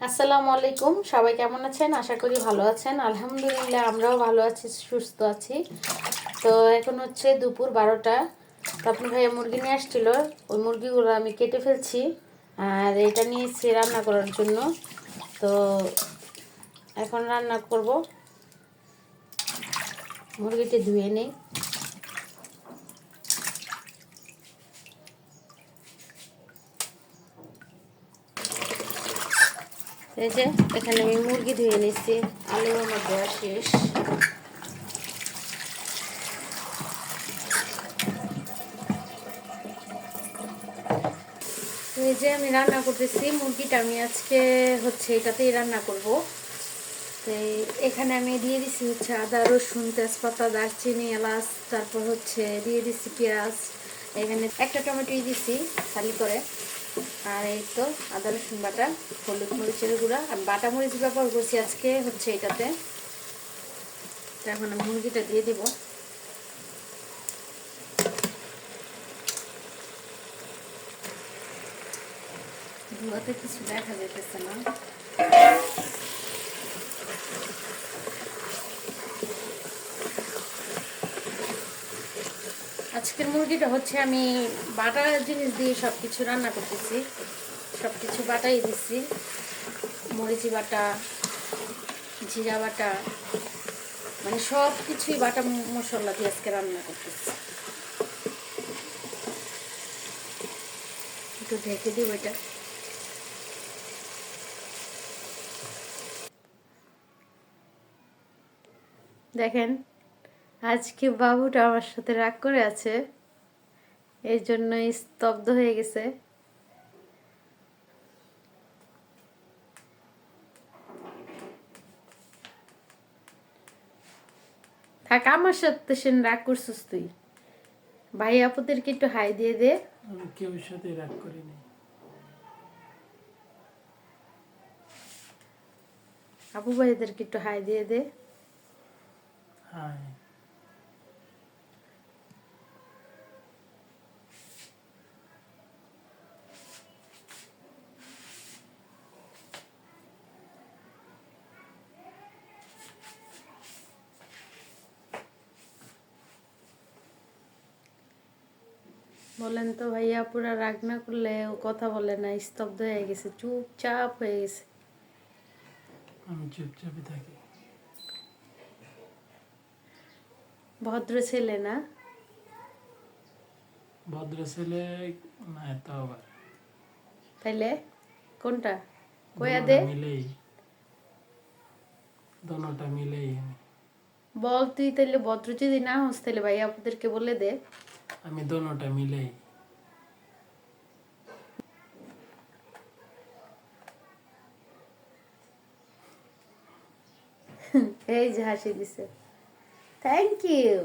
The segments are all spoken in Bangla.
আসসালামু আলাইকুম, সবাই কেমন আছেন? আশা করি ভালো আছেন। আলহামদুলিল্লাহ আমরাও ভালো আছি, সুস্থ আছি। তো এখন হচ্ছে দুপুর 12টা। তো আপনি ভাইয়া মুরগি নিয়ে আসছিল, ওই মুরগিগুলো আমি কেটে ফেলছি আর এটা নিয়েছি রান্না করার জন্য। তো এখন রান্না করব। মুরগিটি ধুয়ে নেই। এই যে এখানে আমি মুরগি ধুয়ে নিচ্ছি, আলু আমার দেওয়া শেষ। এই যে আমি রান্না করতেছি মুরগিটা, আমি আজকে হচ্ছে এটাতেই রান্না করব। তো এখানে আমি দিয়ে দিছি হচ্ছে আদা, রসুন, তেজপাতা, দারচিনি, এলাচ, তারপর হচ্ছে দিয়ে দিছি পেঁয়াজ। এখানে একটা টমেটোই দিছি খালি করে। আর এই তো আদা রসুন বাটা, হলুদ মরিচের গুঁড়া, আমি বাটা মরিচ ব্যবহার করছি আজকে হচ্ছে এটাতে। তো এখন আমি মুরগিটা দিয়ে দিব। ধোয়াতে কিছু দেখা যাইতেছে না। আজকের মুরগিটা হচ্ছে আমি বাটা জিনিস দিয়ে সব কিছু রান্না করতেছি, সব কিছু বাটাই দিচ্ছি। মরিচি বাটা, জিরা বাটা, মানে সব কিছুই বাটা মশলা দিয়ে আজকে রান্না করতেছি। একটু ঢেকে দিব এটা। দেখেন আজকে বাবুটা আমার সাথে রাগ করে আছে, এই জন্য স্তব্ধ হয়ে গেছে। থাক, আমার সাথে সে রাগ করছিস তুই। ভাই আপুদেরকে একটু হাই দিয়ে দে। আমি কেউ সাথে রাগ করিনি। আপু ভাইদেরকে একটু হাই দিয়ে দে। হাই। বলেন তো ভাইয়া, পুরা রাগ না করলে ও কথা বলে না, স্তব্ধ হয়ে গেছে, চুপচাপ হয়ে গেছে। আমি চুপচাপই থাকি। ভদ্র ছেলে না? ভদ্র ছেলে না, এত আবার তাইলে কোনটা কয়া দোনোটা দে? মিলেই, দোনোটা মিলেই আমি। বল তুই, তাইলে ভদ্র যদি না হোস তাহলে ভাইয়া আপুদেরকে বলে দে। আমি দোনোটা মিলেই। এই যে হাসি দিছে, থ্যাংক ইউ।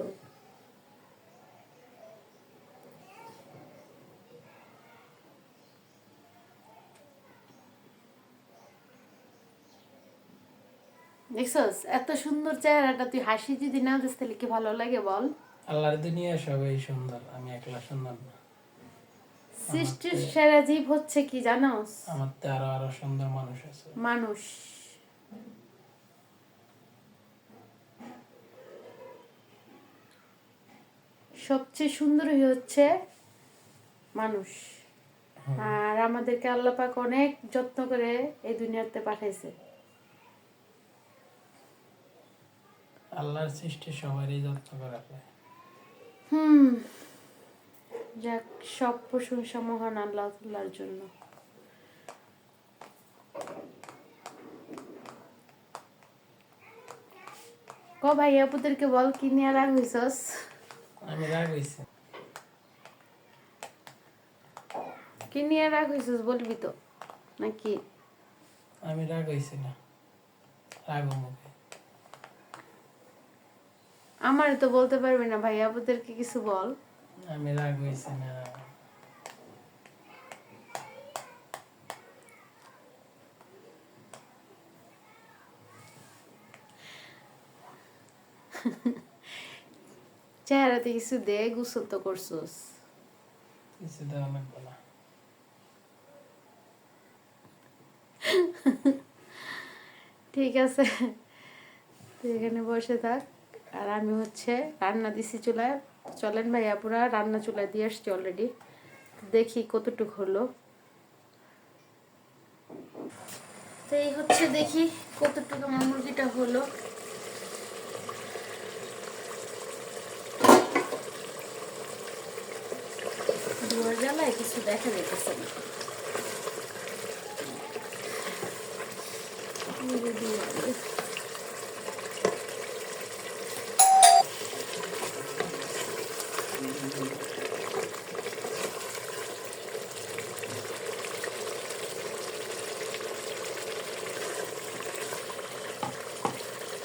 দেখছস এত সুন্দর চেহারাটা, তুই হাসি যদি না দিস তাহলে কি ভালো লাগে বল? আল্লাহর দুনিয়া সবাই সুন্দর, আমি একলা সুন্দর না। সৃষ্টির সেরা জীব হচ্ছে কি জানোস? আমার তো আরো আরো সুন্দর মানুষ আছে। মানুষ। সবচেয়ে সুন্দরই হচ্ছে মানুষ। আর আমাদেরকে আল্লাহ পাক অনেক যত্ন করে এই দুনিয়াতে পাঠাইছে। আল্লাহর সৃষ্টি সবারই যত্ন করে রাখে। যাক, সব প্রশংসা মহান আল্লাহ তাআলার জন্য। ক ভাই আপুদেরকে বল, কি নিয়ে রাগ হইছস? আমি রাগ হইছি। কি নিয়ে রাগ হইছস বলবি তো নাকি? আমি রাগ হইছি না, রাগ মুখে। আমার তো বলতে পারবি না, ভাই আপুদেরকে কিছু বল। আমি রাগ হইছি না। চেহারাতে কিছু দে, গোসল তো করছস। কিছু দেওয়া লাগবে না। ঠিক আছে, তুই এখানে বসে থাক। আর আমি হচ্ছে রান্না দিছি চুলায়। চলেন ভাইয়া, পুরা রান্না চুলায় দিয়ে আসছি অলরেডি, দেখি কতটুকু হলো। তো এই হচ্ছে, দেখি কতটুকু আমার মুরগিটা হলো। ধোয়ার জ্বালায় কিছু দেখা যেতেছে না।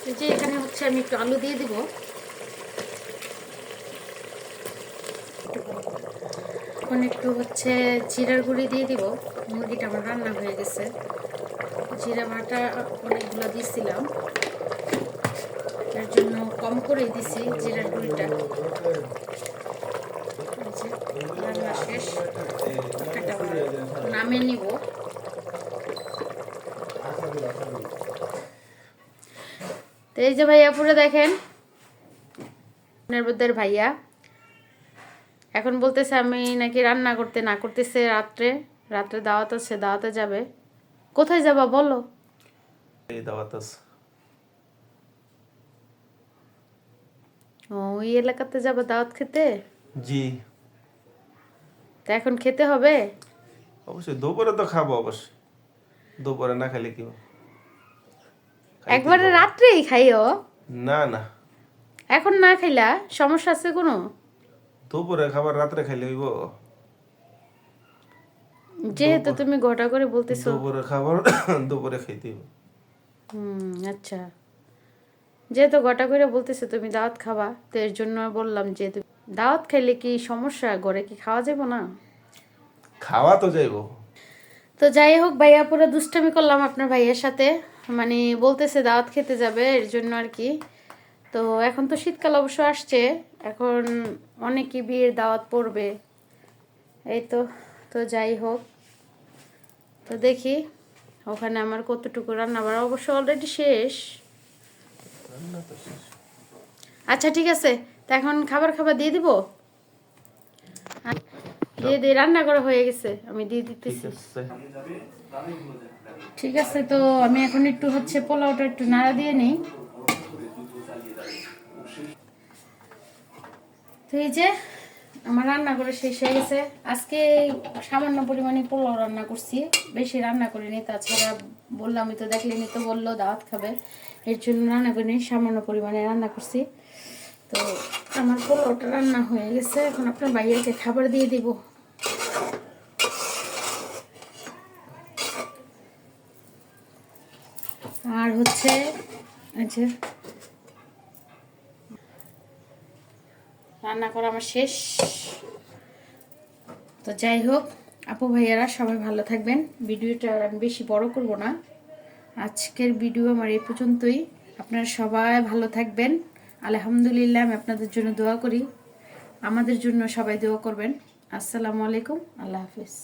এই যে এখানে হচ্ছে আমি একটু আলু দিয়ে দিব। এখন একটু হচ্ছে জিরার গুঁড়ি দিয়ে দিব। মুরগিটা আমার রান্না হয়ে গেছে। জিরা বাটা অনেকগুলো দিছিলাম, তার জন্য কম করেই দিছি জিরার গুঁড়িটা। রান্না শেষ, নামে নিব। তো এই যে ভাইয়া পুরো দেখেন, ভাইয়া এখন বলতেছে আমি নাকি রান্না করতে না করতেছে। রাত্রে রাত্রে দাওয়াত আছে, দাওয়াতে যাবে। কোথায় যাবা বলো? এই দাওয়াত আছে। ও, ওই এলাকাতে যাবা দাওয়াত খেতে? জি তা এখন খেতে হবে? অবশ্যই, দুপুরে তো খাবো অবশ্যই। দুপুরে না খেলে কি হবে? একবারে রাত্রেই খাইও? না না, এখন না খাইলা সমস্যা আছে কোনো? দুপুরে খাবার রাত্রে খাইলে হইব? যেহেতু তুমি গোটা করে বলতেছো। দুপুরে খাবার দুপুরে খাইতে হইব। আচ্ছা, যেহেতু গোটা করে বলতেছো তুমি দাওয়াত খাবা, তো এর জন্য বললাম যে দাওয়াত খাইলে কি সমস্যা, ঘরে কি খাওয়া যাবে না? খাওয়া তো যাইব। তো যাই হোক, ভাইয়া পুরো দুষ্টামি করলাম আপনার ভাইয়ের সাথে, মানে বলতেছে দাওয়াত খেতে যাবে, এর জন্য আর কি। তো এখন তো শীতকাল অবশ্য আসছে, এখন অনেকই বিয়ের দাওয়াত পড়বে, এই তো। তো যাই হোক, তো দেখি ওখানে আমার কতটুকু রান্না বাড়া অবশ্য অলরেডি শেষ। আচ্ছা ঠিক আছে, তো এখন খাবার দিয়ে দিব। দিয়ে দিয়ে রান্না করা হয়ে গেছে, আমি দিয়ে দিতেছি। ঠিক আছে, তো আমি এখন একটু হচ্ছে পোলাওটা একটু নাড়া দিয়ে নিই। তো এই যে আমার রান্না করে শেষ হয়ে গেছে। আজকে সামান্য পরিমাণে পোলাও রান্না করছি, বেশি রান্না করিনি। তাছাড়া বললামই তো, দেখলেনি তো, বললো দাওয়াত খাবে, এর জন্য রান্না করিনি, সামান্য পরিমাণে রান্না করছি। তো আমার পোলাওটা রান্না হয়ে গেছে, এখন আপনার ভাইয়াকে খাবার দিয়ে দিব। আর হচ্ছে আচ্ছা, রান্না করা আমার শেষ। তো যাই হোক, আপু ভাইয়ারা সবাই ভালো থাকবেন। ভিডিওটা আমি বেশি বড় করব না, আজকের ভিডিও আমার এই পর্যন্তই। আপনারা সবাই ভালো থাকবেন। আলহামদুলিল্লাহ, আমি আপনাদের জন্য দোয়া করি, আমাদের জন্য সবাই দোয়া করবেন। আসসালামু আলাইকুম, আল্লাহ হাফিজ।